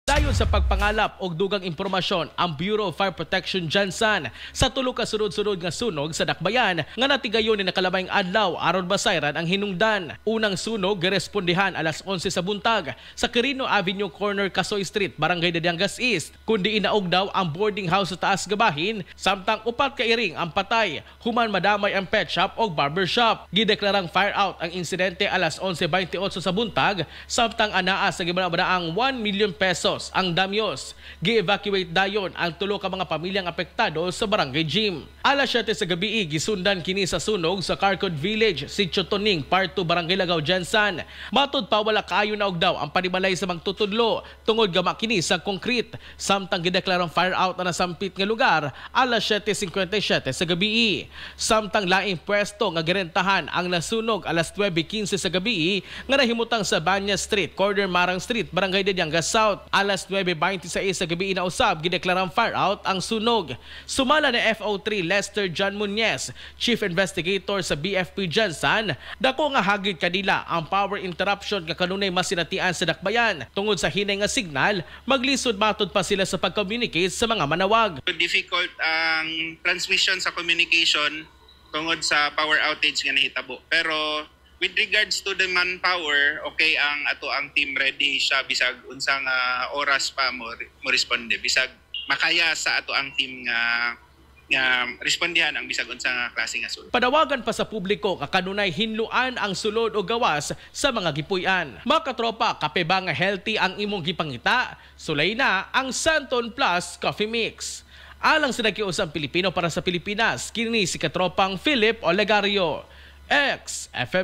Dayon sa pagpangalap og dugang impormasyon ang Bureau of Fire Protection Jansan sa tulo ka sunod-sunod nga sunog sa dakbayan nga natigayon ni nakalabayng adlaw aron basayran ang hinungdan. Unang sunog girespondihan alas 11 sa buntag sa Quirino Avenue corner Casoy Street, Barangay Dadiangas East, kundi inaog daw ang boarding house sa taas gabahin samtang upat ka iring ang patay human madamay ang pet shop o barber shop. Gideklarang fire out ang insidente alas 11:28 sa buntag samtang anaa sa gibanaang 1 million pesos ang damyos. Gi-evacuate dayon ang tulo ka mga pamilyang apektado sa Barangay Gym. Alas 7 sa gabi gisundan kini sa sunog sa Carcod Village, Sitio Toning, Part 2, Barangay Lagaw, Jansan. Matud pa wala kaayo na og daw ang panibalay sa magtutudlo tungod gama kini sa concrete. Samtang gideklarang fire out na nasampit nga lugar alas 7:57 sa gabi. Samtang laing pwesto nga girentahan ang nasunog alas 9:15 sa gabi nga nahimutang sa Banya Street, corner Marang Street, Barangay Dadiangas South. Alas 9:26 sa gabi na usab gideklarang fire out ang sunog. Sumala ni FO3 Lester John Muñez, Chief Investigator sa BFP Jansan, dako nga hagid kanila ang power interruption nga kanunay masinatian sa dakbayan tungod sa hinay nga signal. Maglisod matud pa sila sa pag-communicate sa mga manawag. Difficult ang transmission sa communication tungod sa power outage nga nahitabo. Pero with regards to the manpower, okay ang ato ang team ready siya bisag unsang oras pa mo responde bisag makaya sa ato ang team nga respondihan ang bisag unsang klase nga sulod. Padawagan pa sa publiko nga kanunay hinluan ang sulod o gawas sa mga gipuy-an. Mga katropa, kape ba nga healthy ang imong gipangita? Sulay na ang Santon Plus Coffee Mix. Alang sa nakiusang Pilipino para sa Pilipinas, kini si katropang Philip Olegario, ex-FM